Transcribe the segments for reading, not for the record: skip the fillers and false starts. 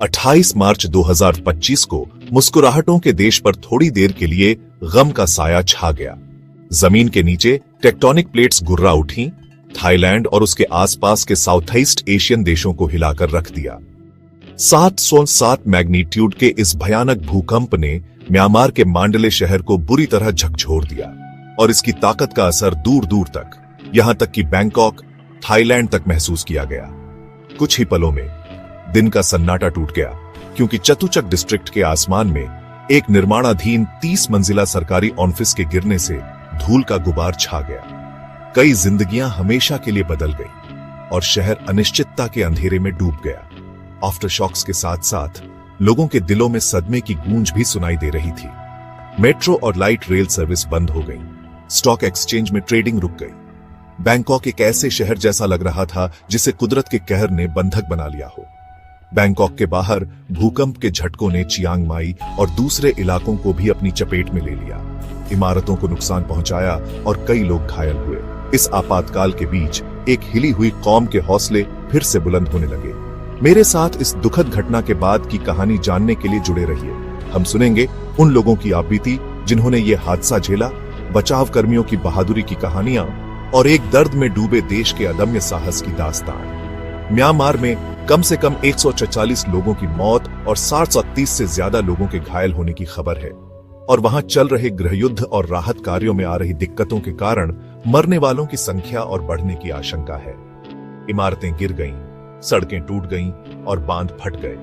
28 मार्च 2025 को मुस्कुराहटों के देश पर थोड़ी देर के लिए गम का साया छा गया। जमीन के नीचे टेक्टोनिक प्लेट्स गुर्रा उठी, थाईलैंड और उसके आसपास के साउथ ईस्ट एशियन देशों को हिलाकर रख दिया। 7.7 मैग्नीट्यूड के इस भयानक भूकंप ने म्यांमार के मांडले शहर को बुरी तरह झकझोर दिया और इसकी ताकत का असर दूर दूर तक, यहां तक कि बैंकॉक, थाईलैंड तक महसूस किया गया। कुछ ही पलों में दिन का सन्नाटा टूट गया, क्योंकि चतुचक डिस्ट्रिक्ट के आसमान में एक निर्माणाधीन 30 मंजिला सरकारी ऑफिस के गिरने से धूल का गुबार छा गया। कई जिंदगियां हमेशा के लिए बदल गई और शहर अनिश्चितता के अंधेरे में डूब गया। आफ्टर शॉक्स के साथ साथ लोगों के दिलों में सदमे की गूंज भी सुनाई दे रही थी। मेट्रो और लाइट रेल सर्विस बंद हो गई, स्टॉक एक्सचेंज में ट्रेडिंग रुक गई। बैंकॉक एक ऐसे शहर जैसा लग रहा था जिसे कुदरत के कहर ने बंधक बना लिया हो। बैंकॉक के बाहर भूकंप के झटकों ने चियांग माई और दूसरे इलाकों को भी अपनी चपेट में ले लिया। इमारतों को नुकसान पहुंचाया और कई लोग घायल हुए। इस आपातकाल के बीच एक हिली हुई कौम के हौसले फिर से बुलंद होने लगे। मेरे साथ इस दुखद घटना के बाद की कहानी जानने के लिए जुड़े रहिए। हम सुनेंगे उन लोगों की आप बीती जिन्होंने ये हादसा झेला, बचाव कर्मियों की बहादुरी की कहानियां और एक दर्द में डूबे देश के अदम्य साहस की दास्तान। म्यांमार में कम से कम 144 लोगों की मौत और 730 से ज्यादा लोगों के घायल होने की खबर है, और वहां चल रहे गृहयुद्ध और राहत कार्यों में आ रही दिक्कतों के कारण मरने वालों की संख्या और बढ़ने की आशंका है। इमारतें गिर गईं, सड़कें टूट गईं और बांध फट गए।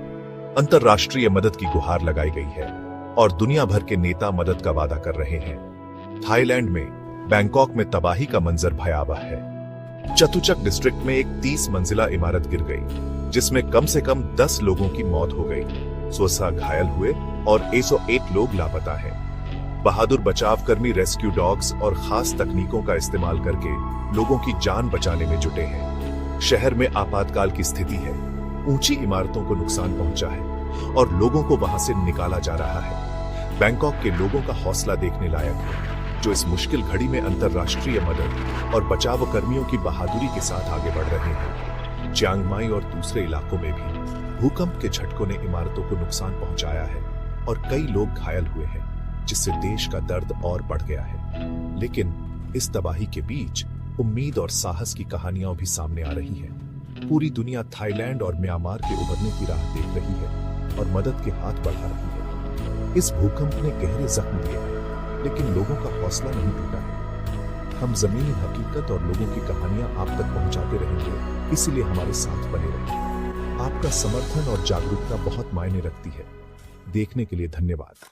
अंतर्राष्ट्रीय मदद की गुहार लगाई गई है और दुनिया भर के नेता मदद का वादा कर रहे हैं। थाईलैंड में बैंकॉक में तबाही का मंजर भयावह है। चतुचक डिस्ट्रिक्ट में एक 30 मंजिला इमारत गिर गई, जिसमें कम से कम 10 लोगों की मौत हो गई, 100 घायल हुए और 101 लोग लापता हैं। बहादुर बचावकर्मी रेस्क्यू डॉग्स और खास तकनीकों का इस्तेमाल करके लोगों की जान बचाने में जुटे हैं। शहर में आपातकाल की स्थिति है, ऊंची इमारतों को नुकसान पहुंचा है और लोगों को वहां से निकाला जा रहा है। बैंकॉक के लोगों का हौसला देखने लायक है, जो इस मुश्किल घड़ी में अंतर्राष्ट्रीय मदद और बचाव कर्मियों की बहादुरी के साथ आगे बढ़ रहे हैं। चियांग माई और दूसरे इलाकों में भी भूकंप के झटकों ने इमारतों को नुकसान पहुंचाया है और कई लोग घायल हुए हैं, जिससे देश का दर्द और बढ़ गया है। लेकिन इस तबाही के बीच उम्मीद और साहस की कहानियां भी सामने आ रही हैं। पूरी दुनिया थाईलैंड और म्यांमार के उभरने की राह देख रही है और मदद के हाथ बढ़ा रही है। इस भूकंप ने गहरे जख्म दिए हैं, लेकिन लोगों का हौसला नहीं टूटा है। हम जमीनी हकीकत और लोगों की कहानियां आप तक पहुंचाते रहेंगे, इसीलिए हमारे साथ बने रहिए। आपका समर्थन और जागरूकता बहुत मायने रखती है। देखने के लिए धन्यवाद।